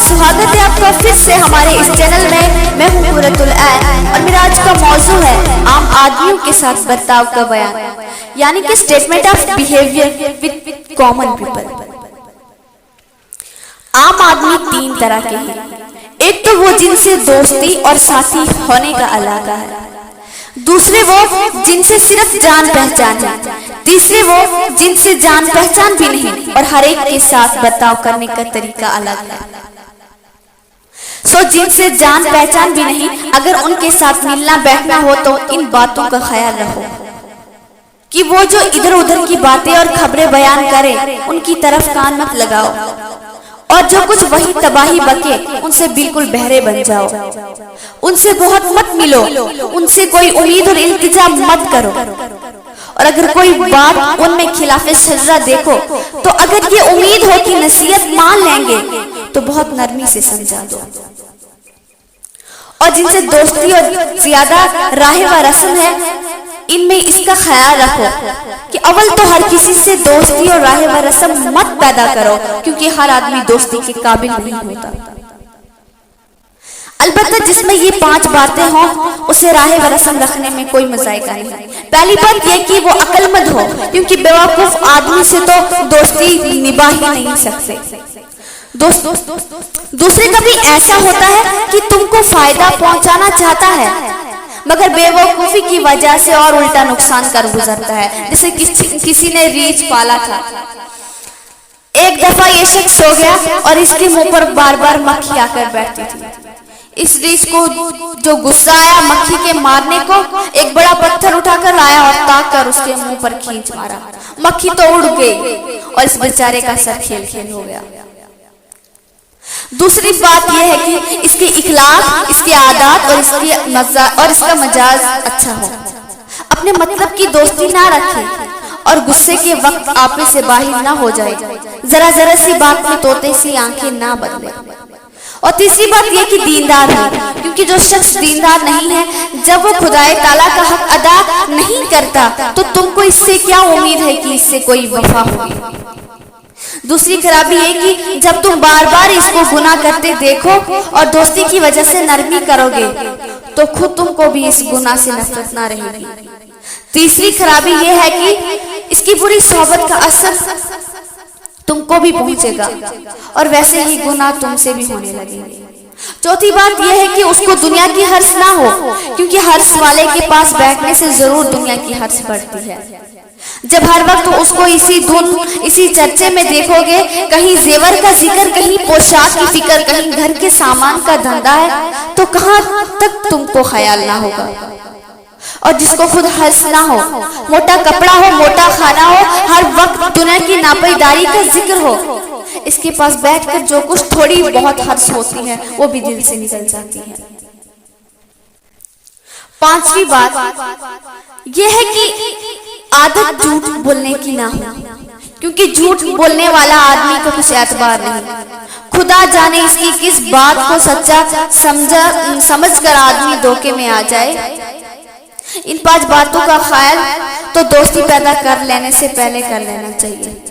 स्वागत है आपका फिर से हमारे इस चैनल में। मैं हूं कुरतुल ऐन और मेरा आज का मौजू है आम आदमियों के साथ बर्ताव का बयान, यानी कि statement of behaviour with common people. आम आदमी तीन तरह के हैं। एक तो वो जिनसे दोस्ती और साथी होने का इरादा है, दूसरे वो जिनसे सिर्फ जान पहचान है, तीसरे वो जिनसे जान पहचान भी नहीं और हर एक के साथ बर्ताव करने का तरीका अलग है। जिनसे जान पहचान भी नहीं, अगर उनके साथ मिलना बैठना हो तो इन बातों का ख्याल रखो कि वो जो इधर उधर की बातें और खबरें बयान करें उनकी तरफ कान मत लगाओ, और जो कुछ वही तबाही बके उनसे बिल्कुल बहरे बन जाओ। उनसे बहुत मत मिलो, उनसे कोई उम्मीद और इल्तिजा मत करो, और अगर कोई बात उनमें खिलाफे शर्रा देखो तो अगर ये उम्मीद हो कि नसीहत मान लेंगे तो बहुत नरमी से समझा दो। और जिनसे दोस्ती और ज्यादा राह व रस्म है, इनमें इसका ख्याल रखो कि अव्वल तो हर किसी से दोस्ती और राह व रस्म मत पैदा करो, क्योंकि हर आदमी दोस्ती के काबिल नहीं होता। अलबत्ता जिसमें ये 5 बातें हों उसे राह व रस्म रखने में कोई मजायका नहीं। पहली बात यह कि वो अक्लमंद हो, क्योंकि बेवकूफ आदमी से तो दोस्ती निभा ही नहीं सकते। दूसरे कभी ऐसा होता है कि तुमको फायदा पहुंचाना चाहता है मगर बेवकूफी की वजह से और उल्टा नुकसान कर गुजरता है। जैसे किसी ने रीछ पाला था, एक दफा ये शख्स सो गया और इसके मुंह पर बार बार मक्खी आकर बैठती थी। इस रीछ को जो गुस्सा आया मक्खी के मारने को, एक बड़ा पत्थर उठाकर लाया और ताक कर उसके मुंह पर खींच मारा। मक्खी तो उड़ गई और इस बेचारे का सर खेल खेल हो गया। दूसरी बात यह है कि इसके इखलाक, इसकी आदत और इसका मजाज अच्छा हो। अपने मतलब की दोस्ती ना रखे और गुस्से के वक्त आपस से बाहर ना हो जाए। जरा सी बात में तोते सी आंखें ना बदले। और तीसरी बात यह कि दीनदार है, क्योंकि जो शख्स दीनदार नहीं है, जब वो खुदाए ताला का हक अदा नहीं करता तो तुमको इससे क्या उम्मीद है कि इससे कोई वफा होगी। दूसरी खराबी है कि जब तुम बार बार इसको गुनाह करते देखो और दोस्ती की वजह से नरमी करोगे तो खुद तुमको भी इस गुनाह से नफरत ना रहेगी। तीसरी खराबी यह है कि इसकी बुरी सोहबत का असर तुमको भी पहुंचेगा और वैसे ही गुनाह तुमसे भी होने लगेंगे। चौथी बात यह है कि उसको दुनिया की हर्ष ना हो, क्योंकि हर्ष वाले के पास बैठने से जरूर दुनिया की हर्ष बढ़ती है। जब हर वक्त उसको इसी धुन इसी चर्चे में देखोगे, कहीं जेवर का जिक्र, कहीं पोशाक की फिक्र, कहीं घर के सामान का धंधा है, तो कहां तक तुमको ख्याल ना होगा। और जिसको खुद हर्ष ना हो, मोटा कपड़ा हो, मोटा खाना हो, हर वक्त दुनिया की नापैदारी का जिक्र हो, इसके पास बैठकर जो कुछ थोड़ी बहुत हर्ष होती है वो भी दिल से निकल जाती है। पांचवी बात यह है कि आदत झूठ बोलने की ना हो, क्योंकि झूठ बोलने वाला आदमी को कुछ एतबार नहीं। खुदा जाने इसकी किस बात को सच्चा समझकर आदमी धोखे में आ जाए। इन 5 बातों का ख्याल तो दोस्ती पैदा कर लेने से पहले कर लेना चाहिए।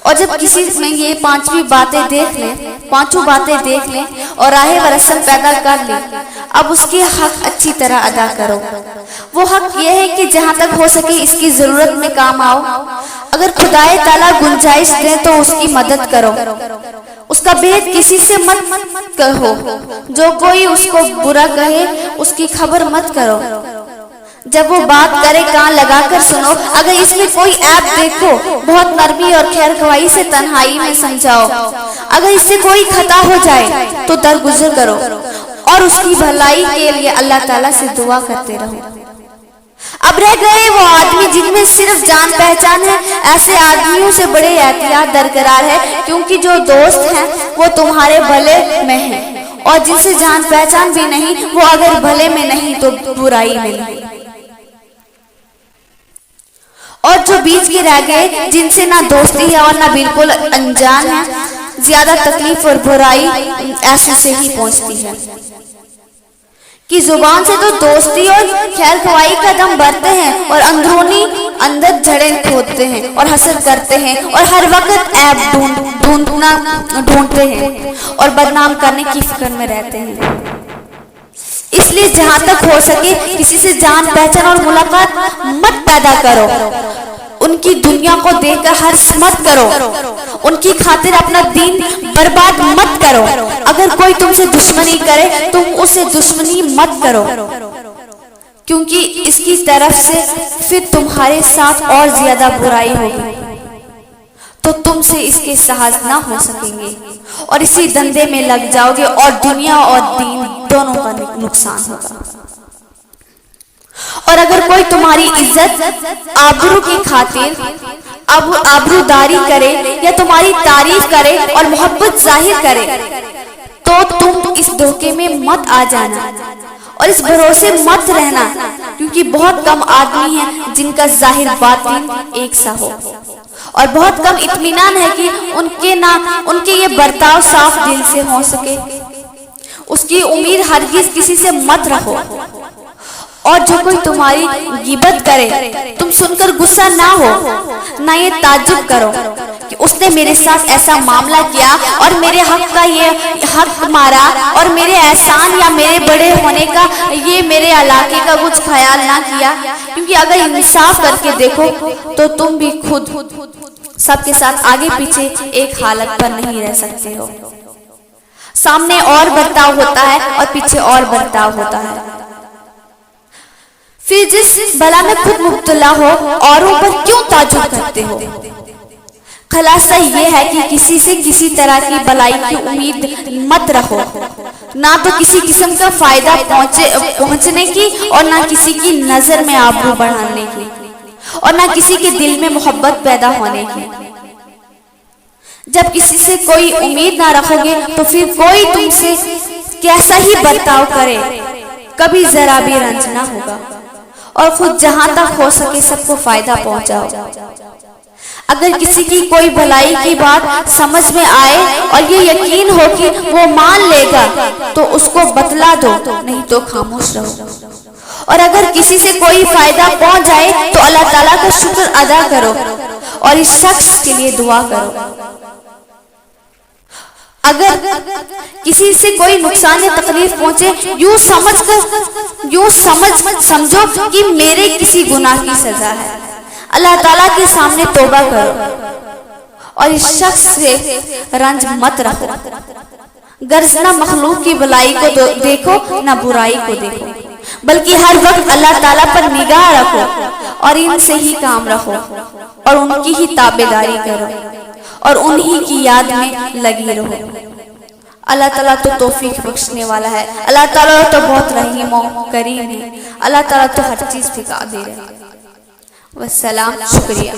और जब किसी में ये 5 बातें देख लें और राह व रस्म पैदा कर लें, अब उसके हक अच्छी तरह अदा करो। वो हक ये है कि जहां तक हो सके इसकी जरूरत में काम आओ। अगर खुदाए ताला गुंजाइश दे तो उसकी मदद करो। उसका भेद किसी से मत कहो। जो कोई उसको बुरा कहे उसकी खबर मत करो। जब वो बात करे कान लगाकर सुनो। अगर इसमें कोई ऐप देखो, बहुत नरमी और खैरख्वाही से तन्हाई में समझाओ। अगर इससे कोई खता हो जाए तो दरगुजर करो और उसकी भलाई के लिए अल्लाह ताला से दुआ करते रहो। अब रह गए वो आदमी जिनमें सिर्फ जान पहचान है। ऐसे आदमियों से बड़े एहतियात दरकार है, क्योंकि जो दोस्त हैं वो तुम्हारे भले में हैं, और जिनसे जान पहचान भी नहीं वो अगर भले में नहीं तो बुराई में नहीं। और जो बीच के रह गए, जिनसे ना दोस्ती है और ना बिल्कुल अनजान है, ज्यादा तकलीफ और बुराई ऐसे से ही पहुंचती है, کی زبان سے تو دوستی اور خیر خواہی کا دم بھرتے ہیں اور اندرونی اندر جڑیں کھودتے ہیں اور حسد کرتے ہیں اور ہر وقت عیب ڈھونڈتے ہیں اور بدنام کرنے کی فکر میں رہتے ہیں۔ اس لیے جہاں تک ہو سکے کسی سے جان پہچان اور ملاقات مت پیدا کرو، ان کی دنیا کو دیکھ کر حرص مت کرو، ان کی خاطر اپنا دین برباد مت کرو۔ اگر کوئی تم سے دشمنی کرے تم اسے دشمنی مت کرو، کیونکہ اس کی طرف سے پھر تمہارے ساتھ اور زیادہ برائی ہوگی تو تم سے اس کے ساز نہ ہو سکیں گے اور اسی دندے میں لگ جاؤ گے اور دنیا اور دین دونوں کا نقصان ہوگا۔ اور اگر کوئی تمہاری عزت آبرو کی خاطر آبروداری کرے یا تمہاری تعریف کرے اور محبت ظاہر کرے تو تم اس دھوکے میں مت آ جانا اور اس بھروسے مت رہنا، کیونکہ بہت کم آدمی ہیں جن کا ظاہر باطن ایک سا ہو، اور بہت کم اطمینان ہے کہ ان کے یہ برتاؤ صاف دل سے ہو سکے۔ اس کی امید ہرگز کسی سے مت رکھو، اور جو کوئی تمہاری غیبت کرے تم سن کر غصہ نہ ہو، نہ یہ تعجب کرو کہ اس نے میرے ساتھ ایسا معاملہ کیا اور میرے حق کا یہ حق مارا اور میرے احسان یا میرے بڑے ہونے کا یہ میرے علاقے کا کچھ خیال نہ کیا، کیونکہ اگر انصاف کر کے دیکھو تو تم بھی خود سب کے ساتھ آگے پیچھے ایک حالت پر نہیں رہ سکتے ہو۔ سامنے اور برتاؤ ہوتا ہے اور پیچھے اور برتاؤ ہوتا ہے۔ پھر جس بلا میں خود مبتلا ہو اوروں پر کیوں تعجب کرتے ہو؟ خلاصہ یہ ہے کہ کسی سے کسی طرح کی بلائی کی امید مت رکھو، نہ تو کسی قسم کا فائدہ پہنچنے کی اور نہ کسی کی نظر میں آبرو بڑھانے کی اور نہ کسی کے دل میں محبت پیدا ہونے کی۔ جب کسی سے کوئی امید نہ رکھو گے تو پھر کوئی تم سے کیسا ہی برتاؤ کرے کبھی ذرا بھی رنج نہ ہوگا، اور خود جہاں تک ہو سکے سب کو فائدہ پہنچاؤ۔ اگر کسی کی کوئی بھلائی کی بات سمجھ میں آئے اور یہ یقین ہو کہ وہ مان لے گا تو اس کو بتلا دو، نہیں تو خاموش رہو۔ اور اگر کسی سے کوئی فائدہ پہنچ جائے تو اللہ تعالیٰ کا شکر ادا کرو اور اس شخص کے لیے دعا کرو۔ اگر کسی سے کوئی نقصان یا تکلیف پہنچے یوں سمجھو کہ میرے کسی گناہ کی سزا ہے، اللہ تعالیٰ کے سامنے توبہ کرو اور اس شخص سے رنج مت رکھو۔ غرض نہ مخلوق کی بلائی کو دیکھو نہ برائی کو دیکھو، بلکہ ہر وقت اللہ تعالیٰ پر نگاہ رکھو اور ان سے ہی کام رکھو اور ان کی ہی تابعداری کرو اور انہی کی یاد میں لگی رہو۔ اللہ تعالیٰ تو توفیق بخشنے والا ہے، اللہ تعالیٰ تو بہت رحیم و کریم ہے، اللہ تعالیٰ تو ہر چیز پہ قادر ہے۔ والسلام، شکریہ۔